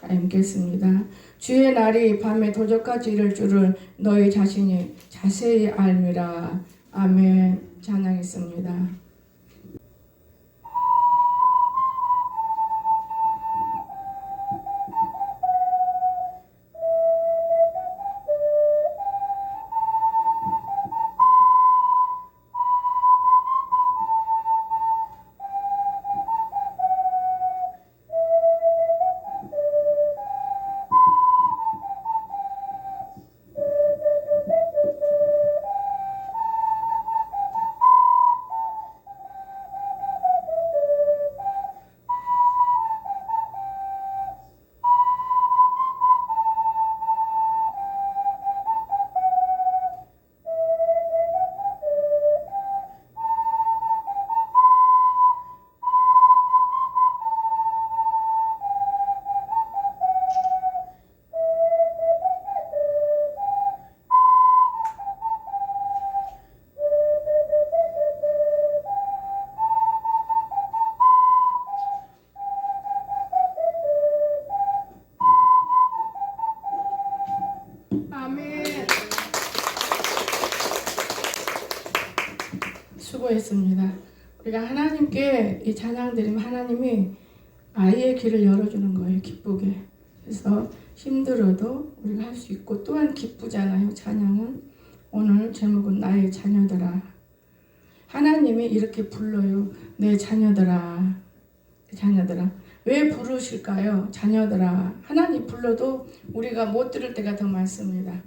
다 읽겠습니다. 주의 날이 밤에 도적같이 이를 줄을 너희 자신이 자세히 알미라. 아멘. 찬양했습니다. 아멘. 수고했습니다. 우리가 하나님께 이 찬양 드리면 하나님이 아이의 길을 열어주는 거예요. 기쁘게. 그래서 힘들어도 우리가 할 수 있고 또한 기쁘잖아요. 찬양은. 오늘 제목은 나의 자녀들아. 하나님이 이렇게 불러요. 내 자녀들아. 자녀들아. 왜 부르실까요? 자녀들아. 하나님 불러도 우리가 못 들을 때가 더 많습니다.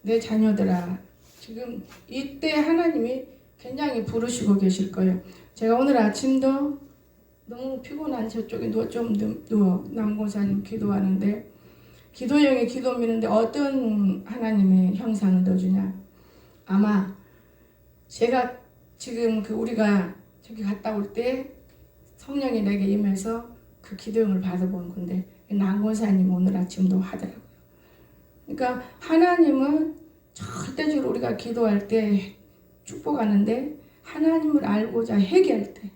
내 자녀들아. 지금 이때 하나님이 굉장히 부르시고 계실 거예요. 제가 오늘 아침도 너무 피곤한 저쪽에 누워 남고사님 기도하는데 기도형이 기도 미는데 어떤 하나님의 형상을 넣어주냐. 아마 제가 지금 우리가 저기 갔다 올 때 성령이 내게 임해서 그 기도형을 받아본 건데 남고사님 오늘 아침도 하더라고요. 그러니까 하나님은 절대적으로 우리가 기도할 때 축복하는데 하나님을 알고자 회개할 때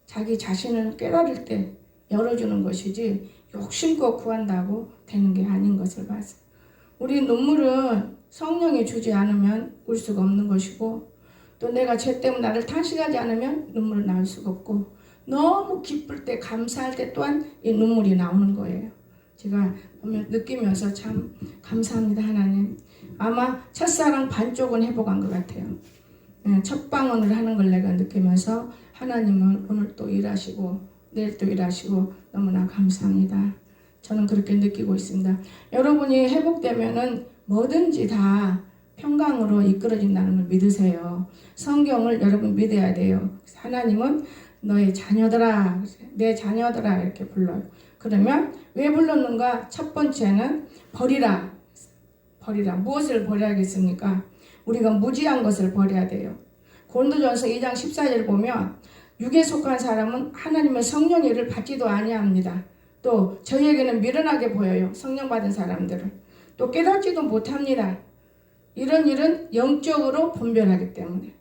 자기 자신을 깨달을 때 열어주는 것이지 욕심껏 구한다고 되는 게 아닌 것을 봤어요. 우리 눈물은 성령이 주지 않으면 울 수가 없는 것이고 또 내가 죄 때문에 나를 탄식하지 않으면 눈물을 나올 수가 없고 너무 기쁠 때 감사할 때 또한 이 눈물이 나오는 거예요. 제가 보면 느끼면서 참 감사합니다. 하나님. 아마 첫사랑 반쪽은 회복한 것 같아요. 첫 방언을 하는 걸 내가 느끼면서 하나님은 오늘 또 일하시고 내일 또 일하시고 너무나 감사합니다. 저는 그렇게 느끼고 있습니다. 여러분이 회복되면은 뭐든지 다 평강으로 이끌어진다는 걸 믿으세요. 성경을 여러분 믿어야 돼요. 하나님은 너의 자녀들아, 내 자녀들아 이렇게 불러요. 그러면 왜 불렀는가? 첫 번째는 버리라. 버리라. 무엇을 버려야겠습니까? 우리가 무지한 것을 버려야 돼요. 고린도전서 2장 14절 보면 육에 속한 사람은 하나님의 성령 일을 받지도 아니합니다. 또 저희에게는 미련하게 보여요. 성령 받은 사람들은. 또 깨닫지도 못합니다. 이런 일은 영적으로 분별하기 때문에.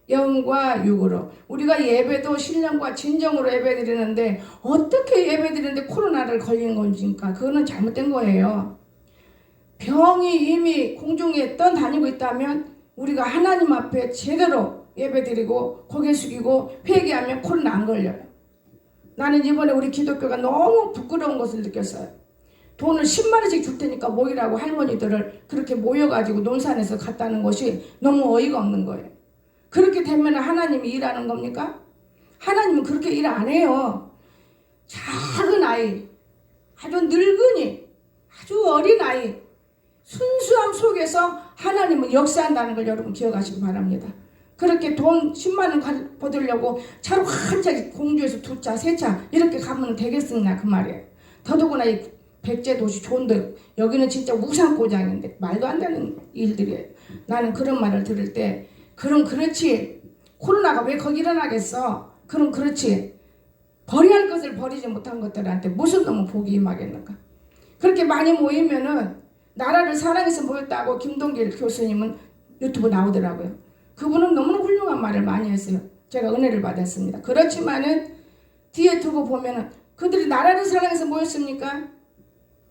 영과 육으로. 우리가 예배도 신령과 진정으로 예배드리는데 어떻게 예배드리는데 코로나를 걸린 건지니까 그거는 잘못된 거예요. 병이 이미 공중에 떠다니고 있다면 우리가 하나님 앞에 제대로 예배드리고 고개 숙이고 회개하면 코로나 안 걸려요. 나는 이번에 우리 기독교가 너무 부끄러운 것을 느꼈어요. 돈을 10만 원씩 줄 테니까 모이라고 할머니들을 그렇게 모여가지고 논산에서 갔다는 것이 너무 어이가 없는 거예요. 그렇게 되면 하나님이 일하는 겁니까? 하나님은 그렇게 일 안 해요. 작은 아이, 아주 늙은이, 아주 어린 아이, 순수함 속에서 하나님은 역사한다는 걸 여러분 기억하시기 바랍니다. 그렇게 돈 10만 원 받으려고 차로 한 차 공주에서 2차, 3차 이렇게 가면 되겠습니까? 그 말이에요. 더더구나 이 백제 도시 좋은데 여기는 진짜 우상고장인데 말도 안 되는 일들이에요. 나는 그런 말을 들을 때 그럼 그렇지. 코로나가 왜 거기 일어나겠어? 그럼 그렇지. 버려야 할 것을 버리지 못한 것들한테 무슨 놈은 복이 임하겠는가? 그렇게 많이 모이면은 나라를 사랑해서 모였다고 김동길 교수님은 유튜브 나오더라고요. 그분은 너무나 훌륭한 말을 많이 했어요. 제가 은혜를 받았습니다. 그렇지만은 뒤에 두고 보면은 그들이 나라를 사랑해서 모였습니까?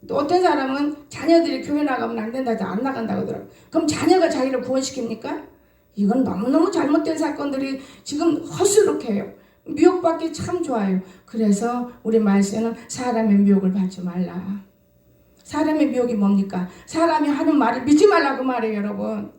또 어떤 사람은 자녀들이 교회 나가면 안 된다 해서 안 나간다고 하더라고요. 그럼 자녀가 자기를 구원시킵니까? 이건 너무너무 잘못된 사건들이 지금 허스룩해요. 미혹받기 참 좋아요. 그래서 우리 말씀은 사람의 미혹을 받지 말라. 사람의 미혹이 뭡니까? 사람이 하는 말을 믿지 말라고 말해요, 여러분.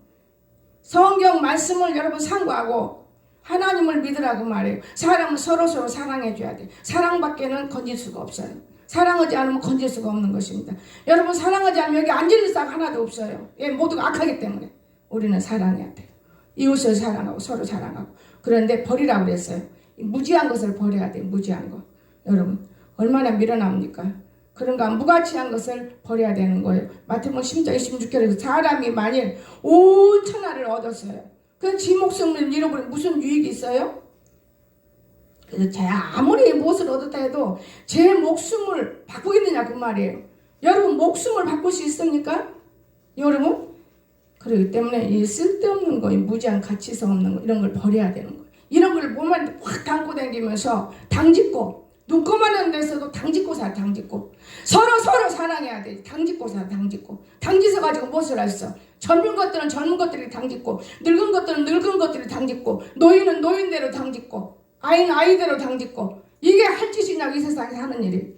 성경 말씀을 여러분 상고하고 하나님을 믿으라고 말해요. 사람은 서로서로 사랑해줘야 돼요. 사랑밖에는 건질 수가 없어요. 사랑하지 않으면 건질 수가 없는 것입니다. 여러분, 사랑하지 않으면 여기 앉을 싹 하나도 없어요. 예, 모두가 악하기 때문에 우리는 사랑해야 돼요. 이웃을 사랑하고 서로 사랑하고. 그런데 버리라고 그랬어요. 무지한 것을 버려야 돼요. 무지한 거. 여러분, 얼마나 밀어납니까? 그런가 무가치한 것을 버려야 되는 거예요. 마태복음 10장 26절에서 사람이 만일 온 천하를 얻었어요. 그 지 목숨을 잃어버리면 무슨 유익이 있어요? 그래서 제가 아무리 무엇을 얻었다 해도 제 목숨을 바꾸겠느냐 그 말이에요. 여러분, 목숨을 바꿀 수 있습니까? 여러분? 그렇기 때문에 이 쓸데없는 거, 이 무지한 가치성 없는 거, 이런 걸 버려야 되는 거예요. 이런 걸 몸에 확 담고 다니면서 당짓고, 눈꺼만한 데서도 당짓고 살아. 당짓고 서로 사랑해야 돼. 당짓고 살아. 당짓어 가지고 무엇을 했어? 젊은 것들은 젊은 것들이 당짓고, 늙은 것들은 늙은 것들이 당짓고, 노인은 노인대로 당짓고, 아이는 아이대로 당짓고. 이게 할 짓이냐고, 이 세상에 하는 일이.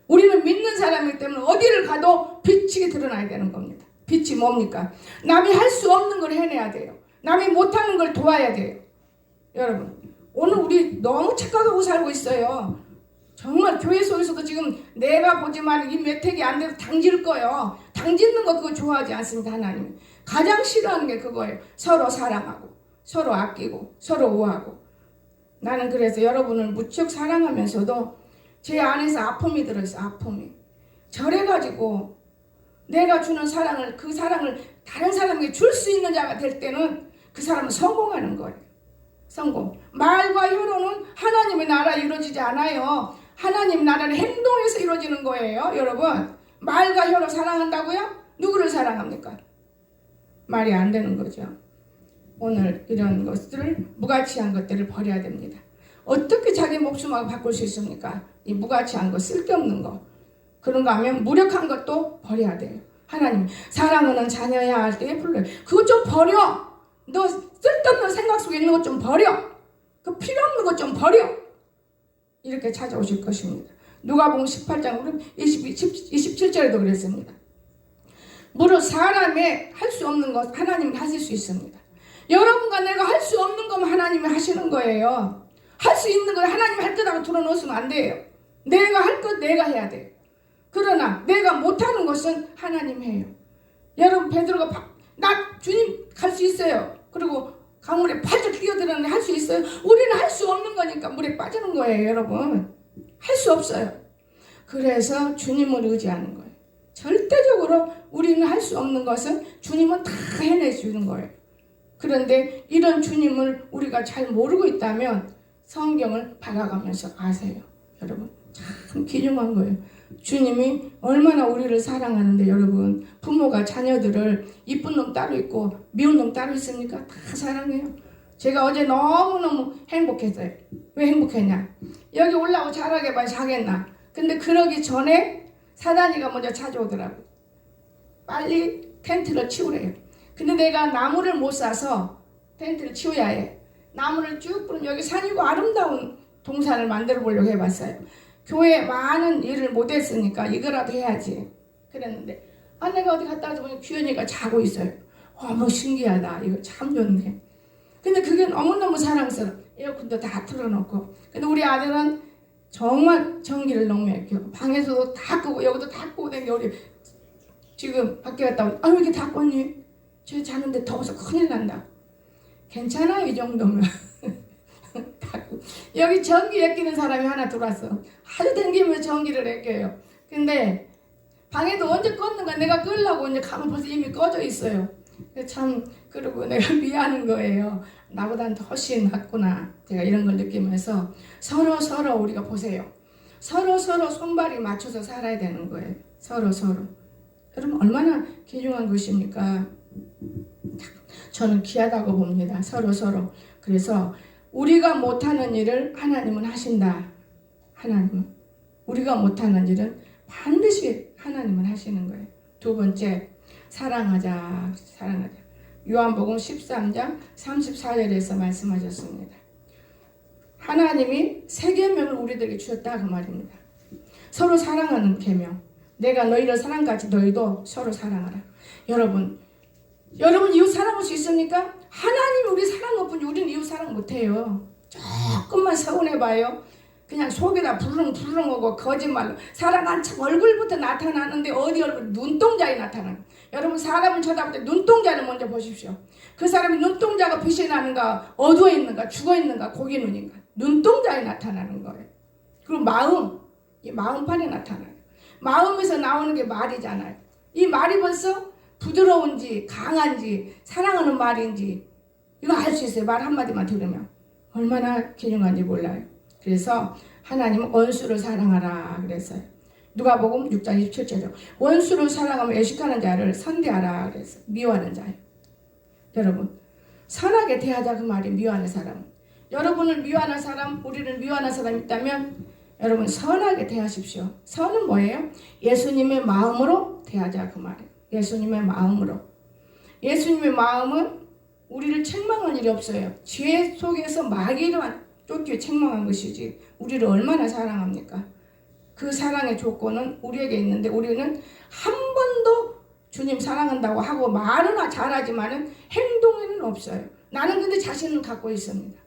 우리는 믿는 사람이기 때문에 어디를 가도 빛이 드러나야 되는 겁니다. 빛이 뭡니까? 남이 할 수 없는 걸 해내야 돼요. 남이 못하는 걸 도와야 돼요. 여러분, 오늘 우리 너무 착각하고 살고 있어요. 정말 교회 속에서도 지금 내가 보지만 이 메택이 안 돼도 당질 거예요. 당짓는 거 그거 좋아하지 않습니다. 하나님 가장 싫어하는 게 그거예요. 서로 사랑하고, 서로 아끼고, 서로 우아하고. 나는 그래서 여러분을 무척 사랑하면서도 제 안에서 아픔이 들어있어. 아픔이 저래가지고 내가 주는 사랑을, 그 사랑을 다른 사람에게 줄 수 있는 자가 될 때는 그 사람은 성공하는 거예요. 성공. 말과 혀로는 하나님의 나라 이루어지지 않아요. 하나님 나라는 행동에서 이루어지는 거예요. 여러분, 말과 혀로 사랑한다고요? 누구를 사랑합니까? 말이 안 되는 거죠. 오늘 이런 것들을, 무가치한 것들을 버려야 됩니다. 어떻게 자기 목숨하고 바꿀 수 있습니까? 이 무가치한 거, 쓸데없는 거. 그런가 하면 무력한 것도 버려야 돼요. 하나님, 사랑하는 자녀야 할 때 불러요. 그거 좀 버려. 너 쓸데없는 생각 속에 있는 것 좀 버려. 그 필요 없는 것 좀 버려. 이렇게 찾아오실 것입니다. 누가복음 18장 27절에도 그랬습니다. 무릇 사람의 할 수 없는 것 하나님이 하실 수 있습니다. 여러분과 내가 할 수 없는 거면 하나님이 하시는 거예요. 할 수 있는 걸 하나님이 할 거라고 들어놓으시면 안 돼요. 내가 할 것 내가 해야 돼요. 그러나 내가 못하는 것은 하나님 해요. 여러분, 베드로가 나 주님 갈 수 있어요. 그리고 강물에 팔짝 뛰어들었는데 할 수 있어요? 우리는 할 수 없는 거니까 물에 빠지는 거예요. 여러분, 할 수 없어요. 그래서 주님을 의지하는 거예요. 절대적으로 우리는 할 수 없는 것은 주님은 다 해내주는 거예요. 그런데 이런 주님을 우리가 잘 모르고 있다면 성경을 박아가면서 아세요. 여러분, 참 귀중한 거예요. 주님이 얼마나 우리를 사랑하는데, 여러분, 부모가 자녀들을 이쁜 놈 따로 있고 미운 놈 따로 있습니까? 다 사랑해요. 제가 어제 너무너무 행복했어요. 왜 행복했냐? 여기 올라오고 잘하게 봐 자겠나? 근데 그러기 전에 사단이가 먼저 찾아오더라고. 빨리 텐트를 치우래요. 근데 내가 나무를 못 사서 텐트를 치워야 해. 나무를 쭉 뿌리면 여기 산이고 아름다운 동산을 만들어 보려고 해봤어요. 교회에 많은 일을 못했으니까 이거라도 해야지 그랬는데, 내가 어디 갔다 와서 보니 규현이가 자고 있어요. 어머, 신기하다. 이거 참 좋네. 근데 그게 너무너무 사랑스러워. 에어컨도 다 틀어놓고. 근데 우리 아들은 정말 전기를 너무 아껴. 방에서도 다 끄고 여기도 다 끄고 댕겨. 우리 지금 밖에 갔다 오니, 왜 이렇게 다 껐니? 저 자는데 더워서 큰일 난다. 괜찮아요, 이 정도면. 여기 전기 아끼는 사람이 하나 들어왔어. 아주 댕기면서 전기를 아껴요. 근데 방에도 언제 껐는가 내가 끌려고 이제 가면 벌써 이미 꺼져 있어요. 참, 그리고 내가 미안한 거예요. 나보다는 훨씬 낫구나. 제가 이런 걸 느끼면서 서로 우리가 보세요. 서로 손발이 맞춰서 살아야 되는 거예요. 서로. 여러분, 얼마나 귀중한 것입니까? 저는 귀하다고 봅니다. 서로. 그래서 우리가 못하는 일을 하나님은 하신다. 하나님은 우리가 못하는 일은 반드시 하나님은 하시는 거예요. 두 번째, 사랑하자. 사랑하자. 요한복음 13장 34절에서 말씀하셨습니다. 하나님이 새 계명을 우리들에게 주셨다 그 말입니다. 서로 사랑하는 계명. 내가 너희를 사랑같이 너희도 서로 사랑하라. 여러분 이웃 사랑할 수 있습니까? 하나님이 우리 사랑할 뿐이 우리는 이웃 사랑 못해요. 조금만 서운해봐요. 그냥 속에다 부르릉부르릉하고 거짓말로 사랑한 척 얼굴부터 나타나는데 어디 얼굴? 눈동자에 나타나요. 여러분 사람을 쳐다볼 때 눈동자를 먼저 보십시오. 그 사람이 눈동자가 빛이 나는가 어두워 있는가 죽어 있는가 고기 눈인가 눈동자에 나타나는 거예요. 그리고 마음, 이 마음판에 나타나요. 마음에서 나오는 게 말이잖아요. 이 말이 벌써 부드러운지 강한지 사랑하는 말인지 이거 알 수 있어요. 말 한마디만 들으면 얼마나 기중한지 몰라요. 그래서 하나님은 원수를 사랑하라 그랬어요. 누가복음 6장 27절에 원수를 사랑하면 애식하는 자를 선대하라 그랬어요. 미워하는 자예요. 여러분 선하게 대하자 그 말이 미워하는 사람. 여러분을 미워하는 사람, 우리를 미워하는 사람이 있다면 여러분 선하게 대하십시오. 선은 뭐예요? 예수님의 마음으로 대하자 그 말이에요. 예수님의 마음으로. 예수님의 마음은 우리를 책망할 일이 없어요. 죄 속에서 마귀로만 쫓겨 책망한 것이지 우리를 얼마나 사랑합니까? 그 사랑의 조건은 우리에게 있는데 우리는 한 번도 주님 사랑한다고 하고 말은 잘하지만은 행동에는 없어요. 나는 근데 자신을 갖고 있습니다.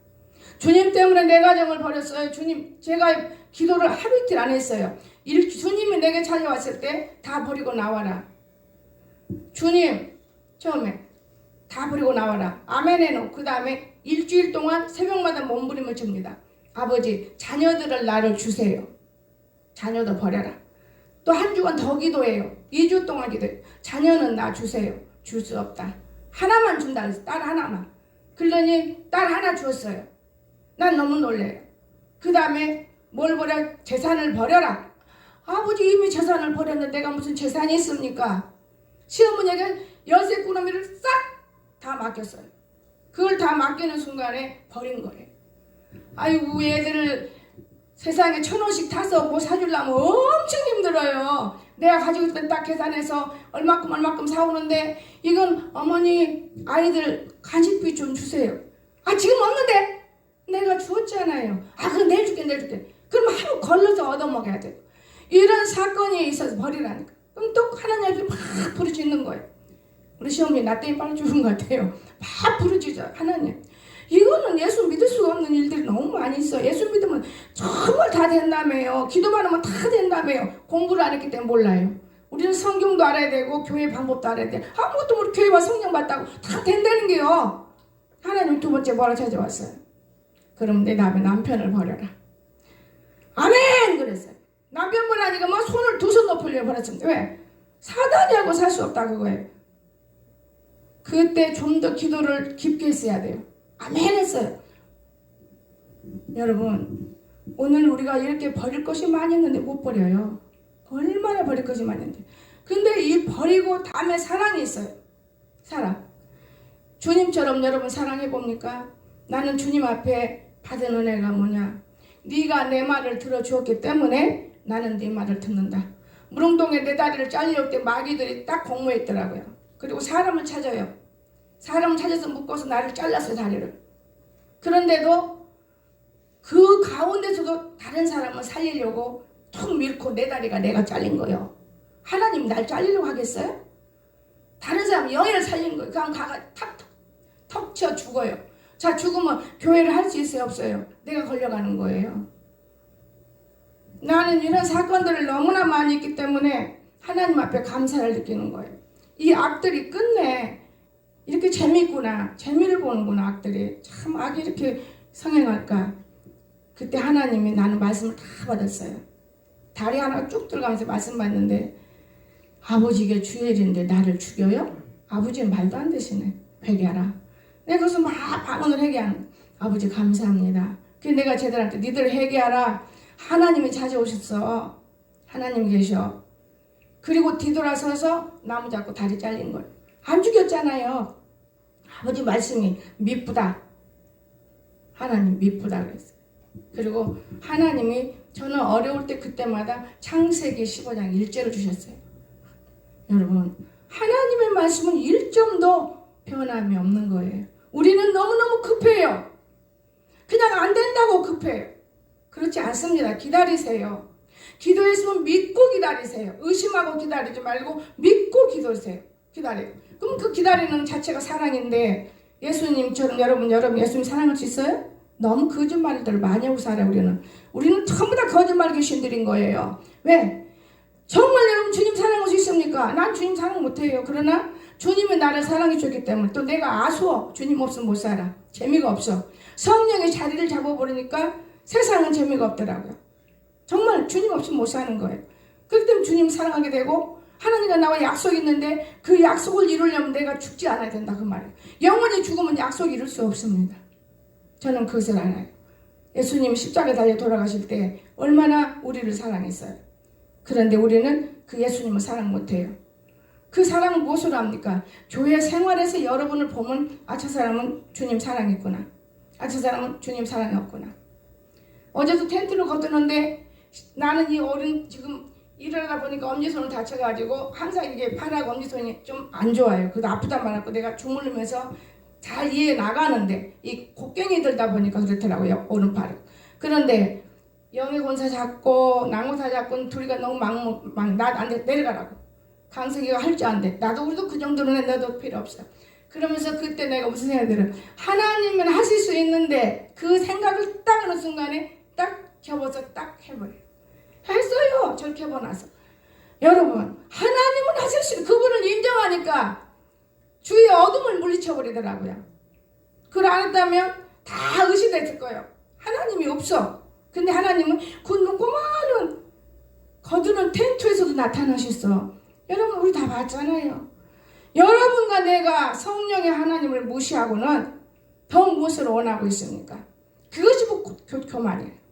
주님 때문에 내 가정을 버렸어요. 주님 제가 기도를 하루 이틀 안 했어요. 주님이 내게 찾아왔을 때 다 버리고 나와라. 주님 처음에 다 버리고 나와라. 아멘 해놓고 그 다음에 일주일 동안 새벽마다 몸부림을 칩니다. 아버지 자녀들을 나를 주세요. 자녀도 버려라. 또 한 주간 더 기도해요. 2주 동안 기도해요. 자녀는 나 주세요. 줄 수 없다. 하나만 준다 그랬어요. 딸 하나만. 그러니 딸 하나 주었어요. 난 너무 놀래요. 그 다음에 뭘 버려? 재산을 버려라. 아버지 이미 재산을 버렸는데 내가 무슨 재산이 있습니까? 시어머니에게 열쇠 꾸러미를 싹 다 맡겼어요. 그걸 다 맡기는 순간에 버린 거예요. 아이고 애들을 세상에 1,000원씩 타서 뭐 사주려면 엄청 힘들어요. 내가 가지고 있을 때 딱 계산해서 얼마큼 사오는데 이건 어머니 아이들 간식비 좀 주세요. 아 지금 없는데 내가 주었잖아요. 아 그럼 내일 줄게. 그럼 하루 걸러서 얻어먹어야 돼요. 이런 사건이 있어서 버리라니까. 그럼 또 하나님 막 부르짖는 거예요. 우리 시어머니 나 때문에 빨리 죽은 것 같아요. 막 부르짖어 하나님. 이거는 예수 믿을 수가 없는 일들이 너무 많이 있어. 예수 믿으면 정말 다 된다며요. 기도만 하면 다 된다며요. 공부를 안 했기 때문에 몰라요. 우리는 성경도 알아야 되고 교회 방법도 알아야 돼. 아무것도 모르고 교회와 성경 봤다고 다 된다는 게요. 하나님 두 번째 뭐라 찾아왔어요. 그럼 내 다음에 남편을 버려라. 아멘 그랬어요. 남편 버리니까 뭐 손을 두 손 높이려 버렸습니다. 왜? 사단이 하고 살 수 없다 그거예요. 그때 좀 더 기도를 깊게 했어야 돼요. 아멘 했어요. 여러분 오늘 우리가 이렇게 버릴 것이 많이 있는데 못 버려요. 얼마나 버릴 것이 많이 있는데. 근데 이 버리고 다음에 사랑이 있어요. 사랑. 주님처럼 여러분 사랑해봅니까? 나는 주님 앞에 받은 은혜가 뭐냐? 네가 내 말을 들어주었기 때문에 나는 네 말을 듣는다. 무릉동에 내 다리를 잘릴 때 마귀들이 딱 공모했더라고요. 그리고 사람을 찾아요. 사람을 찾아서 묶어서 나를 잘랐어요 다리를. 그런데도 그 가운데서도 다른 사람을 살리려고 툭 밀고 내 다리가 내가 잘린 거예요. 하나님 날 잘리려고 하겠어요? 다른 사람 여인을 살린 거예요. 그냥 가가 턱 쳐 죽어요. 자 죽으면 교회를 할 수 있어요 없어요? 내가 걸려가는 거예요. 나는 이런 사건들을 너무나 많이 있기 때문에 하나님 앞에 감사를 느끼는 거예요. 이 악들이 끝내 이렇게 재미있구나. 재미를 보는구나 악들이. 참 악이 이렇게 성행할까. 그때 하나님이 나는 말씀을 다 받았어요. 다리 하나 쭉 들어가면서 말씀 받는데 아버지 이게 주일인데 나를 죽여요? 아버지는 말도 안 되시네. 회개하라. 내가 거기서 막 반응을 회개하는 아버지 감사합니다. 그래서 내가 제들한테 니들 회개하라. 하나님이 찾아오셨어. 하나님 계셔. 그리고 뒤돌아서서 나무 잡고 다리 잘린 거예요. 안 죽였잖아요. 아버지 말씀이 미쁘다. 하나님 미쁘다 그랬어요. 그리고 하나님이 저는 어려울 때 그때마다 창세기 15장 1절을 주셨어요. 여러분, 하나님의 말씀은 1점도 변함이 없는 거예요. 우리는 너무너무 급해요. 그냥 안 된다고 급해요. 그렇지 않습니다. 기다리세요. 기도했으면 믿고 기다리세요. 의심하고 기다리지 말고 믿고 기도하세요. 기다려요. 그럼 그 기다리는 자체가 사랑인데, 예수님처럼 여러분 예수님 사랑할 수 있어요? 너무 거짓말들 많이 하고 살아요. 우리는 전부 다 거짓말 귀신들인 거예요. 왜? 정말 여러분 주님 사랑할 수 있습니까? 난 주님 사랑 못해요. 그러나 주님이 나를 사랑해 줬기 때문에, 또 내가 아쉬워. 주님 없으면 못 살아. 재미가 없어. 성령의 자리를 잡아버리니까 세상은 재미가 없더라고요. 정말 주님 없으면 못 사는 거예요. 그렇기 때문에 주님 사랑하게 되고, 하나님과 나와 약속이 있는데 그 약속을 이루려면 내가 죽지 않아야 된다, 그 말이에요. 영원히 죽으면 약속 이룰 수 없습니다. 저는 그것을 알아요. 예수님이 십자가에 달려 돌아가실 때 얼마나 우리를 사랑했어요. 그런데 우리는 그 예수님을 사랑 못해요. 그 사랑을 무엇으로 합니까? 교회 생활에서 여러분을 보면, 아, 저 사람은 주님 사랑했구나. 아, 저 사람은 주님 사랑이 없구나. 어제도 텐트를 걷었는데 나는 이 어린 지금 일하다 보니까 엄지손을 다쳐가지고 항상 이게 팔하고 엄지손이 좀 안 좋아요. 그래도 아프단 말하고 내가 주물르면서 잘 이해 나가는데 이 곡괭이 들다 보니까 그렇더라고요. 오른팔을. 그런데 영의 권사 잡고 낭호사 잡고 둘이가 너무 나한테 내려가라고. 강석이가 할 줄 안 돼. 나도 우리도 그 정도는 해도 필요 없어. 그러면서 그때 내가 무슨 생각이 들어요. 하나님은 하실 수 있는데 그 생각을 딱 하는 순간에 딱 접어서 딱 해버려요. 했어요. 저렇게 해보나서. 여러분, 하나님은 하실 수 있는, 그분을 인정하니까 주위의 어둠을 물리쳐버리더라고요. 그걸 안 했다면 다 의심됐을 거예요. 하나님이 없어. 근데 하나님은 그 조그마한 거두는 텐트에서도 나타나셨어. 여러분, 우리 다 봤잖아요. 여러분과 내가 성령의 하나님을 무시하고는 더 무엇을 원하고 있습니까? 그것이 교만이에요.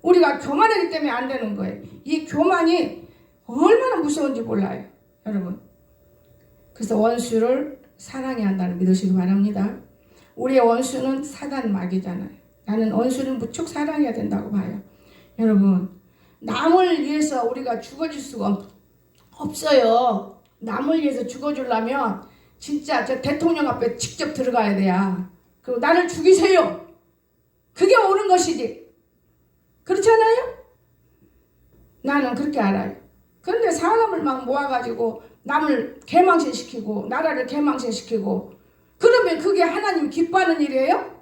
우리가 교만하기 때문에 안 되는 거예요. 이 교만이 얼마나 무서운지 몰라요, 여러분. 그래서 원수를 사랑해야 한다는 믿으시기 바랍니다. 우리의 원수는 사단 마귀잖아요. 나는 원수를 무척 사랑해야 된다고 봐요. 여러분, 남을 위해서 우리가 죽어줄 수가 없어요. 남을 위해서 죽어주려면 진짜 저 대통령 앞에 직접 들어가야 돼요. 그리고 나를 죽이세요. 그게 옳은 것이지. 그렇잖아요? 나는 그렇게 알아요. 그런데 사람을 막 모아가지고 남을 개망신시키고 나라를 개망신시키고 그러면 그게 하나님 기뻐하는 일이에요?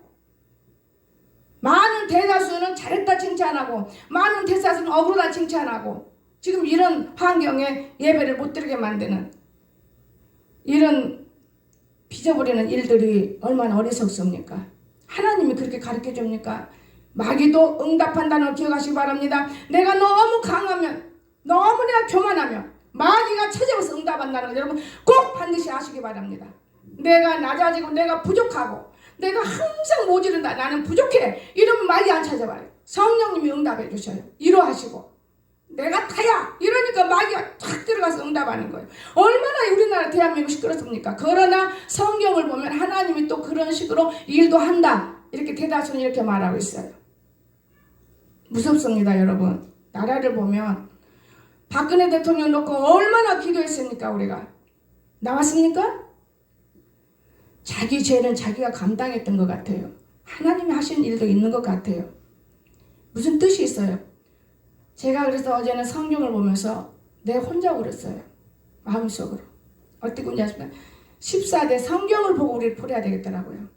많은 대다수는 잘했다 칭찬하고 많은 대다수는 억울하다 칭찬하고 지금 이런 환경에 예배를 못 드리게 만드는 이런 빚어버리는 일들이 얼마나 어리석습니까? 하나님이 그렇게 가르쳐 줍니까? 마귀도 응답한다는 걸 기억하시기 바랍니다. 내가 너무 강하면, 너무 내가 교만하면 마귀가 찾아와서 응답한다는 걸 여러분 꼭 반드시 아시기 바랍니다. 내가 낮아지고 내가 부족하고 내가 항상 모자른다, 나는 부족해, 이러면 마귀 안 찾아와요. 성령님이 응답해 주셔요. 이러하시고 내가 다야 이러니까 마귀가 탁 들어가서 응답하는 거예요. 얼마나 우리나라 대한민국 시끄럽습니까? 그러나 성경을 보면 하나님이 또 그런 식으로 일도 한다, 이렇게 대다수는 이렇게 말하고 있어요. 무섭습니다, 여러분. 나라를 보면 박근혜 대통령 놓고 얼마나 기도했습니까? 우리가 나왔습니까? 자기 죄는 자기가 감당했던 것 같아요. 하나님이 하신 일도 있는 것 같아요. 무슨 뜻이 있어요? 제가 그래서 어제는 성경을 보면서 내 혼자 울었어요. 마음속으로. 어떻게 울지 않습니까? 14대 성경을 보고 우리를 풀어야 되겠더라고요.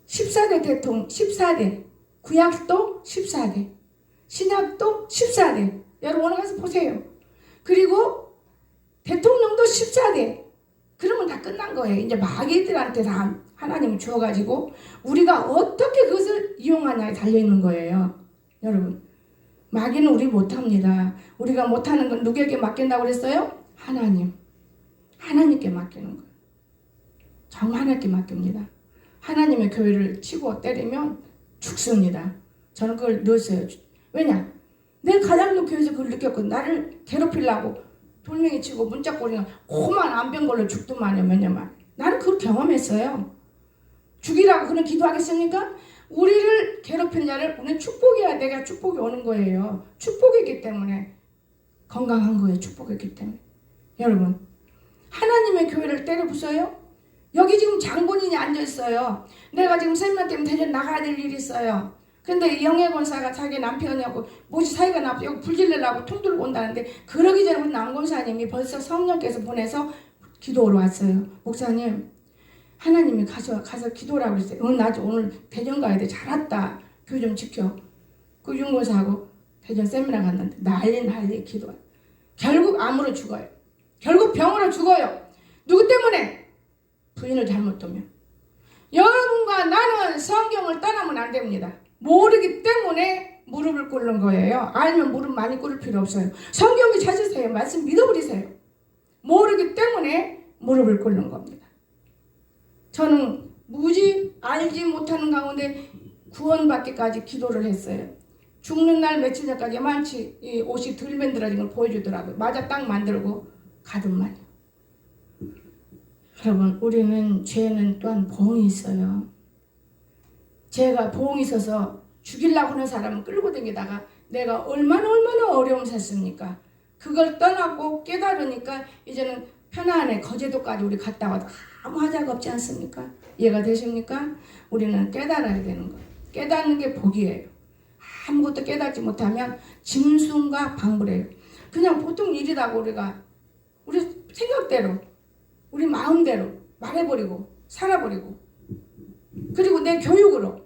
14대 대통령, 14대. 구약도 14대. 신약도 14대. 여러분 오늘 가서 보세요. 그리고 대통령도 14대. 그러면 다 끝난 거예요. 이제 마귀들한테 다 하나님이 주어가지고 우리가 어떻게 그것을 이용하냐에 달려있는 거예요. 여러분, 마귀는 우리 못합니다. 우리가 못하는 건 누구에게 맡긴다고 그랬어요? 하나님. 하나님께 맡기는 거예요. 정말 하나님께 맡깁니다. 하나님의 교회를 치고 때리면 죽습니다. 저는 그걸 넣었어요. 왜냐? 내 가장도 교회에서 그걸 느꼈고 나를 괴롭히려고 돌멩이 치고 문짝거리가 코만 안병 걸로 죽더만요. 몇 년만. 나는 그걸 경험했어요. 죽이라고 그런 기도하겠습니까? 우리를 괴롭힌 자를 우리는 축복해야 내가 축복이 오는 거예요. 축복이기 때문에 건강한 거예요. 축복이기 때문에. 여러분, 하나님의 교회를 때려 부숴요? 여기 지금 장본인이 앉아있어요. 내가 지금 세미나 때문에 대전 나가야 될 일이 있어요. 근데 영예 권사가 자기 남편하고 뭐지 사이가 나쁘고 여기 불질내려고 통 들고 온다는데, 그러기 전에 우리 남 권사님이 벌써 성령께서 보내서 기도하러 왔어요. 목사님, 하나님이 가서 기도라고 그랬어요. 나 오늘 대전 가야 돼. 잘 왔다. 교회 좀 지켜. 그 윤권사하고 대전 세미나 갔는데 난리 기도해. 결국 암으로 죽어요. 결국 병으로 죽어요. 누구 때문에? 부인을 잘못 두면. 여러분과 나는 성경을 떠나면 안 됩니다. 모르기 때문에 무릎을 꿇는 거예요. 알면 무릎 많이 꿇을 필요 없어요. 성경을 찾으세요. 말씀 믿어버리세요. 모르기 때문에 무릎을 꿇는 겁니다. 저는 무지 알지 못하는 가운데 구원받기까지 기도를 했어요. 죽는 날 며칠 전까지 많지 이 옷이 덜 만들어진 걸 보여주더라고요. 맞아 딱 만들고 가든만요. 여러분, 우리는 죄는 또한 보응이 있어요. 죄가 보응이 있어서 죽이려고 하는 사람은 끌고 다니다가 내가 얼마나 어려움 샀습니까? 그걸 떠나고 깨달으니까 이제는 편안해. 거제도까지 우리 갔다 와도 아무 하자가 없지 않습니까? 이해가 되십니까? 우리는 깨달아야 되는 거예요. 깨닫는 게 복이에요. 아무것도 깨닫지 못하면 짐승과 방불해요. 그냥 보통 일이라고 우리 생각대로 우리 마음대로 말해버리고 살아버리고, 그리고 내 교육으로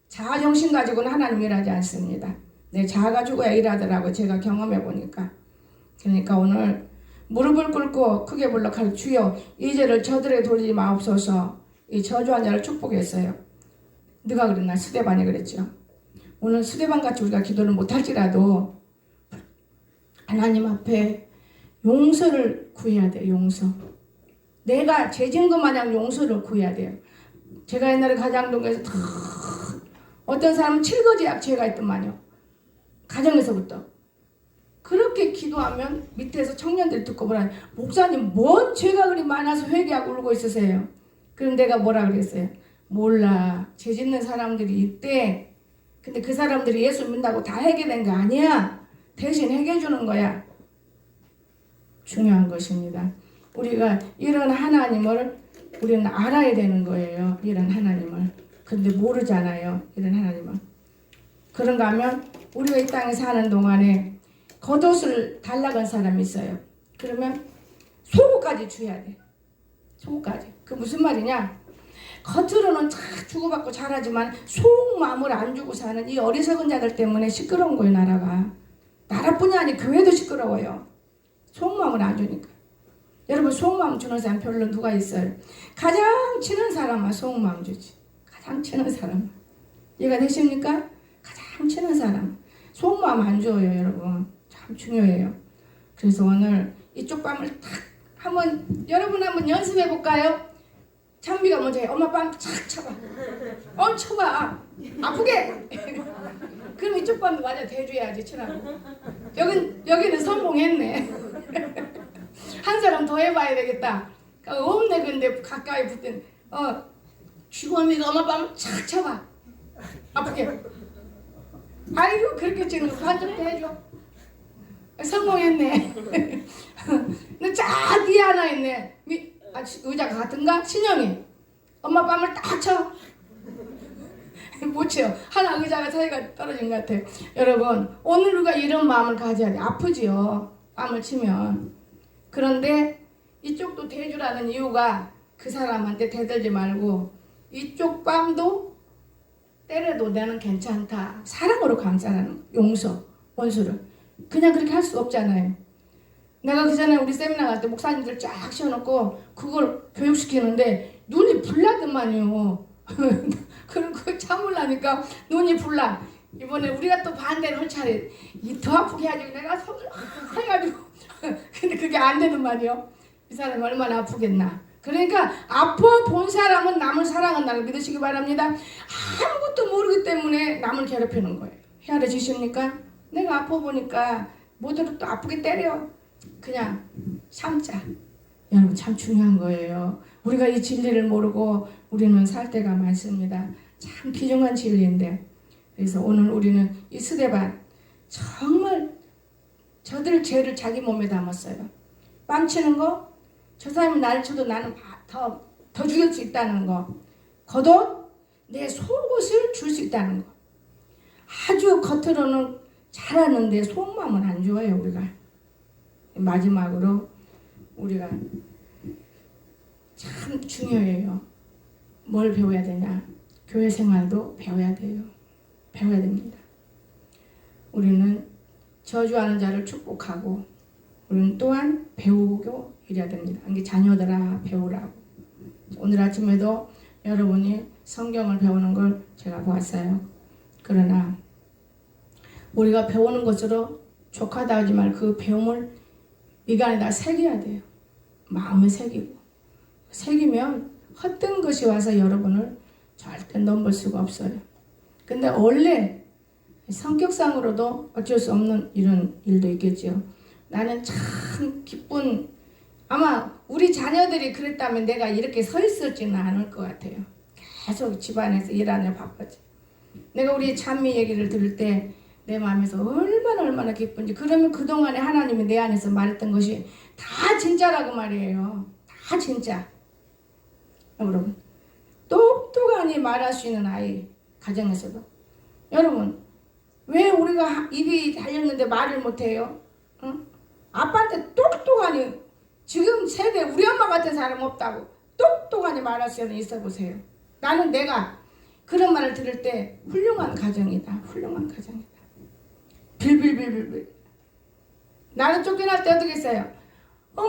자아정신 가지고는 하나님 일하지 않습니다. 내 자아 가지고야 일하더라고 제가 경험해보니까. 그러니까 오늘 무릎을 꿇고 크게 불러 주여 이 죄를 저들에게 돌리지 마옵소서. 이 저주한 자를 축복했어요. 누가 그랬나? 스데반이 그랬죠. 오늘 스데반같이 우리가 기도를 못할지라도 하나님 앞에 용서를 구해야 돼요. 용서. 내가 죄진 것 마냥 용서를 구해야 돼요. 제가 옛날에 가장동에서 어떤 사람은 7가지 죄가 있더만요. 가정에서부터. 그렇게 기도하면 밑에서 청년들이 듣고 뭐라, 목사님 뭔 죄가 그리 많아서 회개하고 울고 있으세요? 그럼 내가 뭐라 그랬어요? 몰라. 죄 짓는 사람들이 있대. 근데 그 사람들이 예수 믿는다고 다 해결된 거 아니야. 대신 해결해 주는 거야. 중요한 것입니다. 우리가 이런 하나님을 우리는 알아야 되는 거예요. 이런 하나님을. 근데 모르잖아요. 이런 하나님을. 그런가 하면 우리가 이 땅에 사는 동안에 겉옷을 달라간 사람이 있어요. 그러면 속옷까지 줘야 돼. 속옷까지. 그 무슨 말이냐? 겉으로는 다 주고받고 잘하지만 속마음을 안 주고 사는 이 어리석은 자들 때문에 시끄러운 거예요. 나라뿐이 아니라 교회도 시끄러워요. 속마음을 안 주니까. 여러분, 속마음 주는 사람 별로 누가 있어요? 가장 친한 사람만 속마음 주지. 가장 친한 사람. 이해가 되십니까? 가장 친한 사람. 속마음 안 줘요, 여러분. 참 중요해요. 그래서 오늘 이쪽 뺨을 탁 여러분 한번 연습해 볼까요? 찬비가 먼저 해. 엄마 뺨 착 쳐봐. 쳐봐. 아프게. 그럼 이쪽 뺨도 맞아 대줘야지, 친하고. 여기는 성공했네. 한 사람 더 해봐야 되겠다. 없네. 근데 가까이 붙은 주범이가 엄마 뺨 착 쳐봐. 아프게. 아이고 그렇게 지금 한점 해줘. 성공했네. 근데 쫙 뒤에 하나 있네. 의자가 같은가? 신영이. 엄마 뺨을 딱 쳐. 못 쳐. 하나 의자가 사이가 떨어진 것 같아. 여러분, 오늘 우리가 이런 마음을 가져야 돼. 아프지요. 뺨을 치면. 그런데 이쪽도 대주라는 이유가 그 사람한테 대들지 말고 이쪽 뺨도 때려도 나는 괜찮다. 사랑으로 감싸라는 용서, 원수를. 그냥 그렇게 할 수 없잖아요. 내가 그 전에 우리 세미나 갈 때 목사님들 쫙 씌워놓고 그걸 교육시키는데 눈이 불나더만요. 그거 참으려니까 눈이 불나. 이번에 우리가 또 반대로 할 차례 더 아프게 해가지고 내가 손을 해가지고 근데 그게 안 되더만요. 이 사람이 얼마나 아프겠나. 그러니까 아파 본 사람은 남을 사랑한다고 믿으시기 바랍니다. 아무것도 모르기 때문에 남을 괴롭히는 거예요. 헤아려지십니까? 내가 아파 보니까 모두를 또 아프게 때려. 그냥 참자. 여러분 참 중요한 거예요. 우리가 이 진리를 모르고 우리는 살 때가 많습니다. 참 귀중한 진리인데, 그래서 오늘 우리는 이 스데반 정말 저들 죄를 자기 몸에 담았어요. 빵치는 거, 저 사람이 나를 쳐도 나는 더 죽일 수 있다는 거, 겉옷, 내 속옷을 줄 수 있다는 거. 아주 겉으로는 잘하는데 속마음은 안 좋아요, 우리가. 마지막으로 우리가 참 중요해요. 뭘 배워야 되냐? 교회 생활도 배워야 돼요. 배워야 됩니다. 우리는 저주하는 자를 축복하고, 우리는 또한 배우고 이래야 됩니다. 이게 자녀들아 배우라고. 오늘 아침에도 여러분이 성경을 배우는 걸 제가 보았어요. 그러나 우리가 배우는 것으로 족하다 하지 말고 그 배움을 미간에다 새겨야 돼요. 마음에 새기고. 새기면 헛된 것이 와서 여러분을 절대 넘볼 수가 없어요. 근데 원래 성격상으로도 어쩔 수 없는 이런 일도 있겠죠. 나는 참 기쁜, 아마 우리 자녀들이 그랬다면 내가 이렇게 서 있었지는 않을 것 같아요. 계속 집안에서 일하느라 바빴지. 내가 우리 찬미 얘기를 들을 때 내 마음에서 얼마나 기쁜지. 그러면 그동안에 하나님이 내 안에서 말했던 것이 다 진짜라고 말이에요. 다 진짜. 여러분, 똑똑하니 말할 수 있는 아이, 가정에서도. 여러분, 왜 우리가 입이 달렸는데 말을 못해요? 응? 아빠한테 똑똑하니, 지금 세대 우리 엄마 같은 사람 없다고 똑똑하니 말할 수는 있어 보세요. 나는 내가 그런 말을 들을 때 훌륭한 가정이다. 훌륭한 가정이다. 빌빌빌빌빌. 나는 쫓겨날 때 어떻게 했어요? 엄마,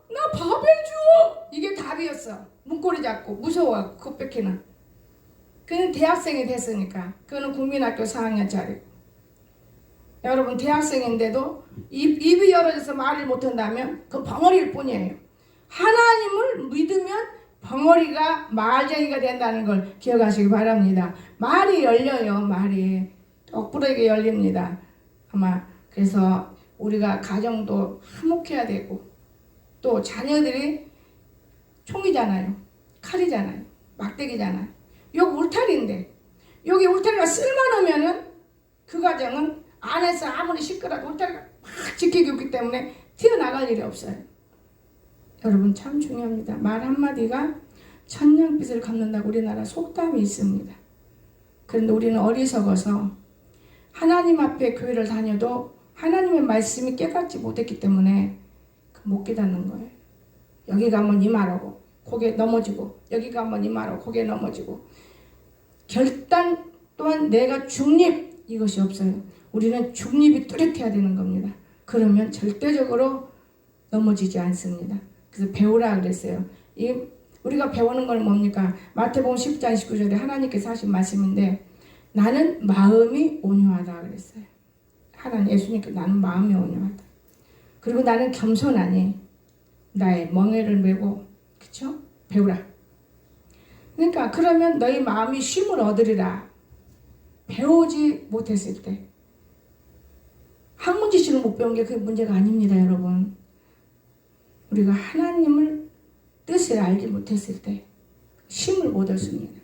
나 밥 해줘. 이게 답이었어. 문고리 잡고 무서워. 그거 뺏기는. 그는 대학생이 됐으니까. 그는 국민학교 4학년짜리. 여러분, 대학생인데도 입이 열어져서 말을 못한다면 그 벙어리일 뿐이에요. 하나님을 믿으면 벙어리가 말쟁이가 된다는 걸 기억하시기 바랍니다. 말이 열려요. 말이 똑부러지게 열립니다. 아마 그래서 우리가 가정도 화목해야 되고, 또 자녀들이 총이잖아요. 칼이잖아요. 막대기잖아요. 여기 울타리인데, 여기 울타리가 쓸만하면은 그 가정은 안에서 아무리 시끄러도 울타리가 막 지키고 있기 때문에 튀어나갈 일이 없어요. 여러분, 참 중요합니다. 말 한마디가 천냥빚을 갚는다고 우리나라 속담이 있습니다. 그런데 우리는 어리석어서 하나님 앞에 교회를 다녀도 하나님의 말씀이 깨닫지 못했기 때문에 못 깨닫는 거예요. 여기 가면 이 말하고 고개 넘어지고, 여기 가면 이 말하고 고개 넘어지고, 결단 또한 내가 중립, 이것이 없어요. 우리는 중립이 뚜렷해야 되는 겁니다. 그러면 절대적으로 넘어지지 않습니다. 그래서 배우라 그랬어요. 우리가 배우는 건 뭡니까? 마태복음 10장 19절에 하나님께서 하신 말씀인데, 나는 마음이 온유하다 그랬어요. 하나님, 예수님께서 나는 마음이 온유하다. 그리고 나는 겸손하니 나의 멍에를 메고, 그쵸? 배우라. 그러니까 그러면 너희 마음이 쉼을 얻으리라. 배우지 못했을 때, 학문지식을 못 배운 게 그게 문제가 아닙니다, 여러분. 우리가 하나님을 뜻을 알지 못했을 때 쉼을 못 얻습니다.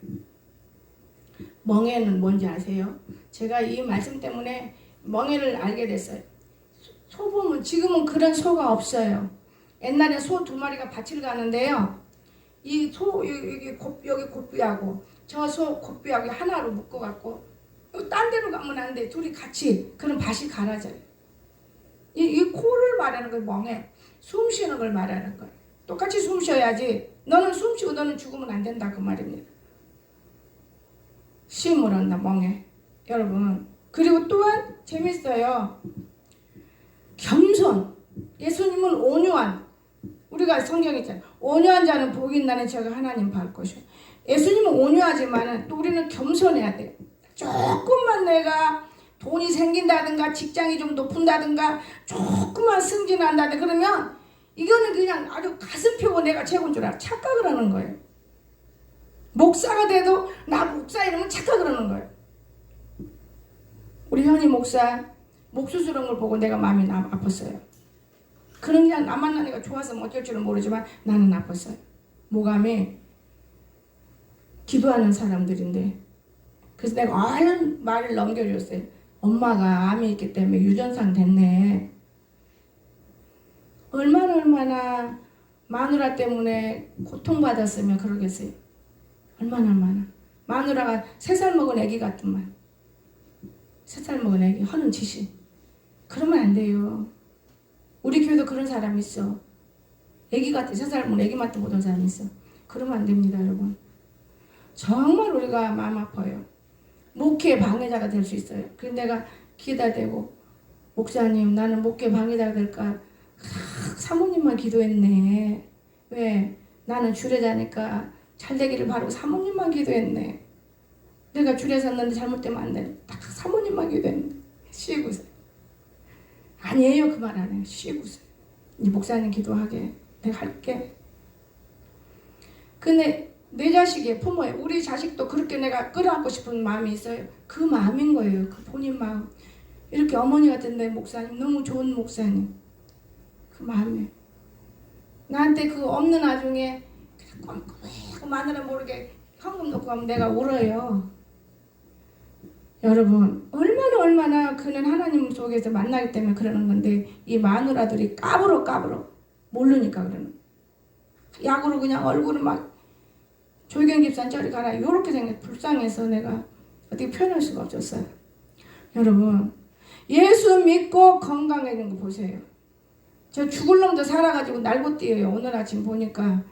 멍에는 뭔지 아세요? 제가 이 말씀 때문에 멍에를 알게 됐어요. 소 보면 지금은 그런 소가 없어요. 옛날에 소 2마리가 밭을 가는데요. 이 소 여기 곱비하고 저 소 곱비하고 하나로 묶어갖고 딴 데로 가면 안 돼. 둘이 같이 그런 밭이 갈아져요. 이 코를 말하는 거예요. 멍에 숨 쉬는 걸 말하는 거예요. 똑같이 숨 쉬어야지. 너는 숨 쉬고 너는 죽으면 안 된다 그 말입니다. 쉼을 얻나 멍에. 여러분, 그리고 또한 재밌어요. 겸손. 예수님은 온유한, 우리가 성경에 있잖아요. 온유한 자는 복이 있나니 저가 하나님 받을 것이요. 예수님은 온유하지만 또 우리는 겸손해야 돼요. 조금만 내가 돈이 생긴다든가 직장이 좀 높은다든가 조금만 승진한다든가 그러면 이거는 그냥 아주 가슴 펴고 내가 최고인 줄 알아. 착각을 하는 거예요. 목사가 돼도 나 목사 이러면 착각을 하는 거예요. 우리 현희 목사 목 수술한 걸 보고 내가 마음이 아팠어요. 그냥 나 만나니까 좋아서 어쩔 줄은 모르지만 나는 아팠어요. 목암이 기도하는 사람들인데. 그래서 내가 얼른 말을 넘겨줬어요. 엄마가 암이 있기 때문에 유전상 됐네. 얼마나 마누라 때문에 고통받았으면 그러겠어요. 얼마나. 마누라가 3살 먹은 애기 같더만. 3살 먹은 애기 하는 짓이. 그러면 안 돼요. 우리 교회도 그런 사람 있어. 애기 같아. 3살 먹은 애기 맛도 보던 사람 있어. 그러면 안 됩니다, 여러분. 정말 우리가 마음 아파요. 목회 방해자가 될 수 있어요. 그래서 내가 기다 대고, 목사님 나는 목회 방해자가 될까? 사모님만 기도했네. 왜? 나는 주례자니까 잘 되기를 바라고 사모님만 기도했네. 내가 줄에 섰는데 잘못되면 안 돼. 딱 사모님만 기도했네. 쉬고세요. 아니에요. 그 말 안 해요. 쉬고세요. 이 목사님 기도하게. 내가 할게. 근데 내 자식의 부모에 우리 자식도 그렇게 내가 끌어안고 싶은 마음이 있어요. 그 마음인 거예요. 그 본인 마음. 이렇게 어머니 같은 내 목사님, 너무 좋은 목사님. 그 마음에. 나한테 그 없는 와중에 왜 마누라 모르게 현금 놓고 가면 내가 울어요. 여러분, 얼마나 그는 하나님 속에서 만나기 때문에 그러는 건데, 이 마누라들이 까불어 모르니까 그러는 거예요. 약으로 그냥 얼굴을 막 조경 집사님 저리 가라 이렇게 생겨 불쌍해서 내가 어떻게 표현할 수가 없었어요. 여러분, 예수 믿고 건강해진 거 보세요. 저 죽을 놈도 살아가지고 날고 뛰어요. 오늘 아침 보니까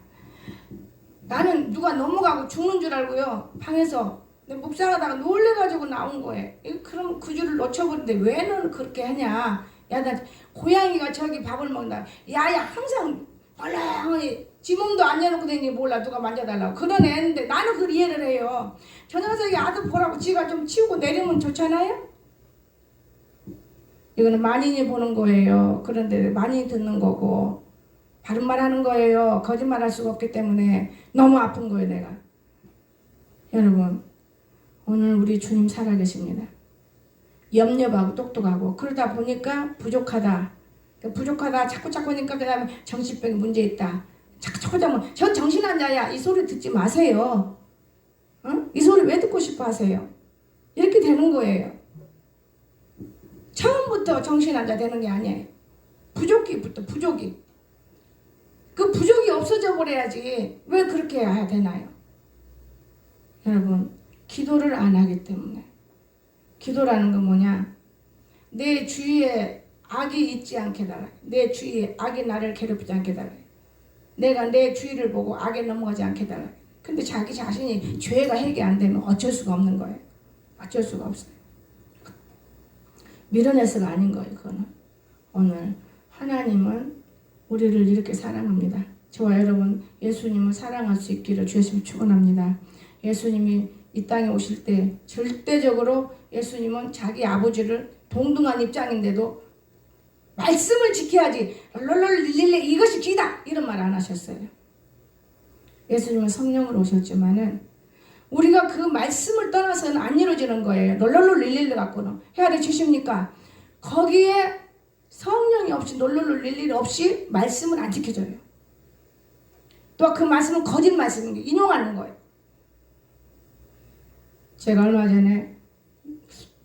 나는 누가 넘어가고 죽는 줄 알고요. 방에서 묵상하다가 놀래가지고 나온 거예요. 그럼 그 줄을 놓쳐버리는데 왜 너는 그렇게 하냐. 야, 나 고양이가 저기 밥을 먹는다. 야야 항상 얼렁이 지 몸도 안 여놓고 다니니 몰라 누가 만져달라고 그런 애인데 나는 그걸 이해를 해요. 저 녀석이 아들 보라고 지가 좀 치우고 내리면 좋잖아요. 이거는 만인이 보는 거예요. 그런데 만인이 듣는 거고 바른 말 하는 거예요. 거짓말 할 수가 없기 때문에 너무 아픈 거예요. 내가. 여러분, 오늘 우리 주님 살아계십니다. 염려하고 똑똑하고 그러다 보니까 부족하다 자꾸 하니까 그 다음에 정신병에 문제 있다. 자꾸 하면 전 정신환자야 이 소리 듣지 마세요. 이 소리 왜 듣고 싶어 하세요? 이렇게 되는 거예요. 처음부터 정신환자 되는 게 아니에요. 부족이 그 부족이 없어져 버려야지 왜 그렇게 해야 되나요? 여러분, 기도를 안 하기 때문에. 기도라는 건 뭐냐? 내 주위에 악이 있지 않게 달라. 내 주위에 악이 나를 괴롭히지 않게 달라. 내가 내 주위를 보고 악에 넘어가지 않게 달라. 근데 자기 자신이 죄가 해결 안 되면 어쩔 수가 없는 거예요. 어쩔 수가 없어요. 밀어내서가 아닌 거예요. 그거는. 오늘 하나님은 우리를 이렇게 사랑합니다. 저와 여러분 예수님을 사랑할 수 있기를 주의 이름으로 축원합니다. 예수님이 이 땅에 오실 때 절대적으로 예수님은 자기 아버지를 동등한 입장인데도 말씀을 지켜야지 롤롤릴릴레 이것이 기다 이런 말 안 하셨어요. 예수님은 성령으로 오셨지만은 우리가 그 말씀을 떠나서는 안 이루어지는 거예요. 롤롤릴릴레 갖고는 헤아려 주십니까? 거기에 성령이 없이 롤롤릴릴레 없이 말씀은 안 지켜져요. 또 그 말씀은 거짓 말씀인 게 인용하는 거예요. 제가 얼마 전에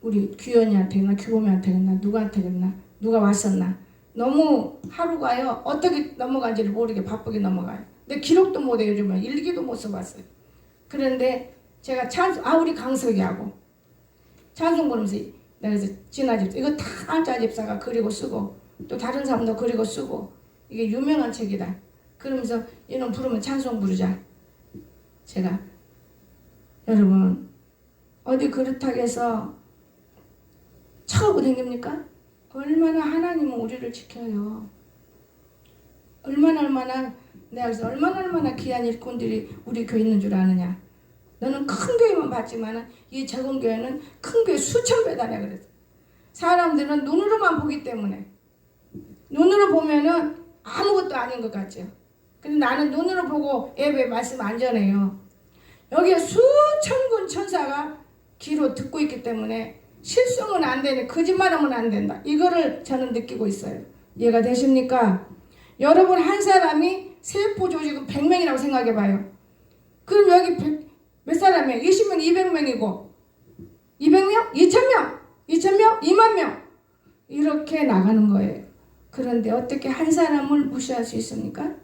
우리 규현이한테 그랬나 규범이한테 그랬나 누구한테 그랬나 누가 왔었나 너무 하루가요 어떻게 넘어간지를 모르게 바쁘게 넘어가요. 근데 기록도 못해요. 요즘은 일기도 못 써봤어요. 그런데 제가 우리 강석이하고 찬송 부르면서 내가 그래서 진아 집사 이거 다 한자 집사가 그리고 쓰고 또 다른 사람도 그리고 쓰고 이게 유명한 책이다. 그러면서 이놈 부르면 찬송 부르자. 제가 여러분 어디 그렇다고 해서 쳐하고 다닙니까? 얼마나 하나님은 우리를 지켜요. 얼마나 내가 그래서 얼마나 귀한 일꾼들이 우리 교회 있는 줄 아느냐. 너는 큰 교회만 봤지만 이 작은 교회는 큰 교회 수천 배다 내가 그랬어. 사람들은 눈으로만 보기 때문에 눈으로 보면은 아무것도 아닌 것 같죠. 근데 나는 눈으로 보고 예배 말씀 안 전해요. 여기에 수천 군 천사가 귀로 듣고 있기 때문에 실수는 안 되네. 거짓말하면 안 된다. 이거를 저는 느끼고 있어요. 이해가 되십니까? 여러분 한 사람이 세포 조직은 100명이라고 생각해봐요. 그럼 여기 몇 사람이에요? 20명, 200명이고 200명? 2,000명? 2,000명? 2만 명? 이렇게 나가는 거예요. 그런데 어떻게 한 사람을 무시할 수 있습니까?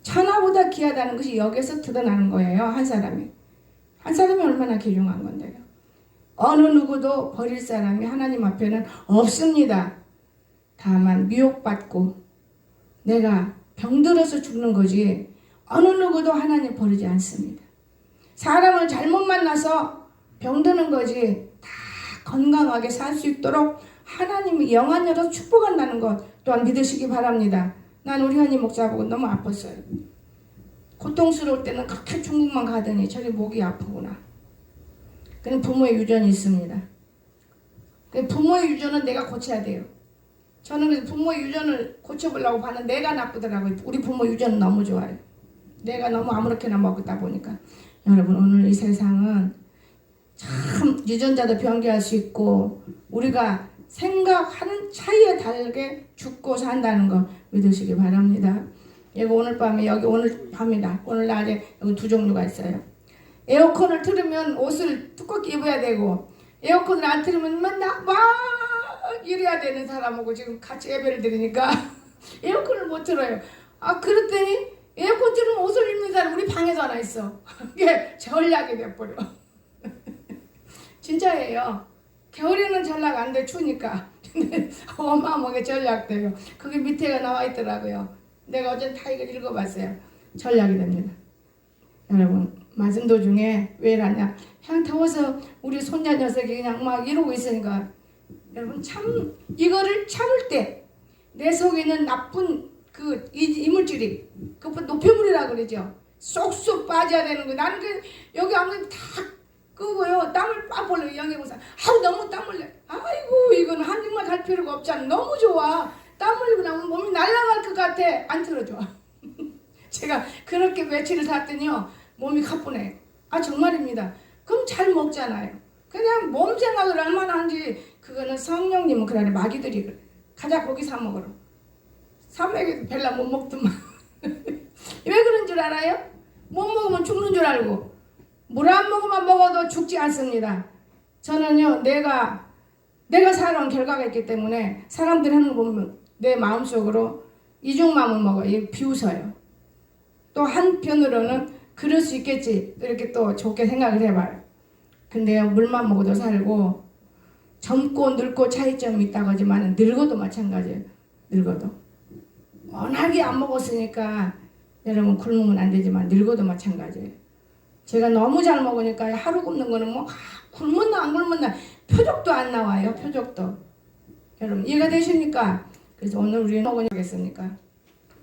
천하보다 귀하다는 것이 여기서 드러나는 거예요. 한 사람이. 한 사람이 얼마나 귀중한 건데요. 어느 누구도 버릴 사람이 하나님 앞에는 없습니다. 다만 미혹받고 내가 병들어서 죽는 거지 어느 누구도 하나님 버리지 않습니다. 사람을 잘못 만나서 병드는 거지 다 건강하게 살 수 있도록 하나님이 영안 열어서 축복한다는 것 또한 믿으시기 바랍니다. 난 우리 현희 목사 보고 너무 아팠어요. 고통스러울 때는 그렇게 중국만 가더니 저기 목이 아프구나. 그냥 부모의 유전이 있습니다. 부모의 유전은 내가 고쳐야 돼요. 저는 그래서 부모의 유전을 고쳐보려고 봤는데 내가 나쁘더라고요. 우리 부모 유전은 너무 좋아요. 내가 너무 아무렇게나 먹다 보니까. 여러분 오늘 이 세상은 참 유전자도 변개할 수 있고 우리가 생각하는 차이에 다르게 죽고 산다는 거 믿으시기 바랍니다. 이거 오늘 밤에 여기 오늘 밤이다. 오늘 날에 여기 두 종류가 있어요. 에어컨을 틀으면 옷을 두껍게 입어야 되고 에어컨을 안 틀으면 막 이래야 되는 사람하고 지금 같이 예배를 드리니까 에어컨을 못 틀어요. 아 그랬더니 에어컨 틀으면 옷을 입는 사람 우리 방에도 하나 있어. 그게 전략이 돼버려. 진짜예요. 겨울에는 전략 안 돼 추우니까. 근데 어마어마하게 전략돼요. 그게 밑에가 나와 있더라고요. 내가 어제 다 이거 읽어봤어요. 전략이 됩니다. 여러분 말씀 도중에 왜 이러냐. 그냥 더워서 우리 손자 녀석이 그냥 막 이러고 있으니까 여러분 참 이거를 참을 때 내 속에 있는 나쁜 그 이물질이 그 노폐물이라 그러죠. 쏙쏙 빠져야 되는 거예요. 나는 그 여기 안경 다 끄고요. 땀을 빡 벌려요. 영양사. 아우 너무 땀 흘려. 아이고 이건 한줌만 할 필요가 없잖아. 너무 좋아. 땀 흘리고 나면 몸이 날아갈 것 같아. 안 틀어줘. 제가 그렇게 며칠을 샀더니요. 몸이 가뿐해. 아 정말입니다. 그럼 잘 먹잖아요. 그냥 몸 생각을 얼마나 하는지 그거는 성령님은 그러네. 마귀들이 그래. 가자 고기 사 먹으러. 사 먹여도 별로 못 먹더만. 왜 그런 줄 알아요? 못 먹으면 죽는 줄 알고. 물 안 먹으면 먹어도 죽지 않습니다. 저는요 내가 살아온 결과가 있기 때문에 사람들이 하는 거 보면 내 마음속으로 이중마음을 먹어요. 비웃어요. 또 한편으로는 그럴 수 있겠지 이렇게 또 좋게 생각을 해봐요. 근데요 물만 먹어도 살고 젊고 늙고 차이점이 있다고 하지만 늙어도 마찬가지예요. 늙어도 워낙에 안 먹었으니까 여러분 굶으면 안 되지만 늙어도 마찬가지예요. 제가 너무 잘 먹으니까 하루 굶는 거는 뭐 굶었나 안 굶었나 표적도 안 나와요. 표적도. 여러분 이해가 되십니까? 그래서 오늘 우리 먹으겠습니까?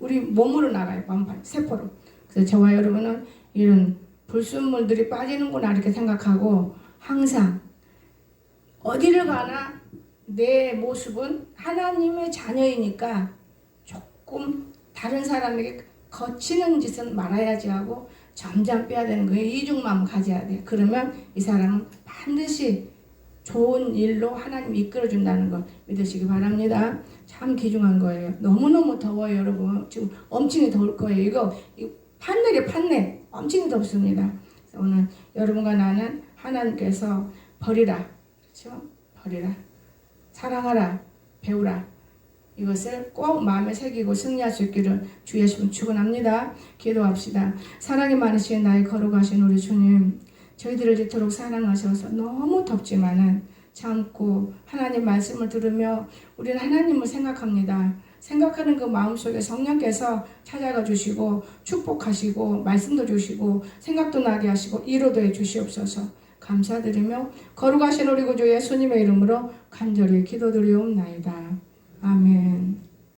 우리 몸으로 나가요. 완판 세포로. 그래서 저와 여러분은 이런 불순물들이 빠지는구나 이렇게 생각하고 항상 어디를 가나 내 모습은 하나님의 자녀이니까 조금 다른 사람에게 거치는 짓은 말아야지 하고 점점 빼야 되는 거예요. 이중마음 가져야 돼. 그러면 이 사람은 반드시 좋은 일로 하나님이 이끌어준다는 걸 믿으시기 바랍니다. 참 귀중한 거예요. 너무너무 더워요 여러분. 지금 엄청이 더울 거예요. 이거 판넬이에요. 판넬. 엄청이 덥습니다. 오늘 여러분과 나는 하나님께서 버리라. 그렇죠? 버리라. 사랑하라. 배우라. 이것을 꼭 마음에 새기고 승리할 수 있기를 주 예수님 축원합니다. 기도합시다. 사랑이 많으신 나의 거룩하신 우리 주님, 저희들을 이토록 사랑하셔서 너무 덥지만은 참고 하나님 말씀을 들으며 우리는 하나님을 생각합니다. 생각하는 그 마음속에 성령께서 찾아가 주시고 축복하시고 말씀도 주시고 생각도 나게 하시고 이로도 해 주시옵소서. 감사드리며 거룩하신 우리 구주 예수님의 이름으로 간절히 기도드리옵나이다. 아멘.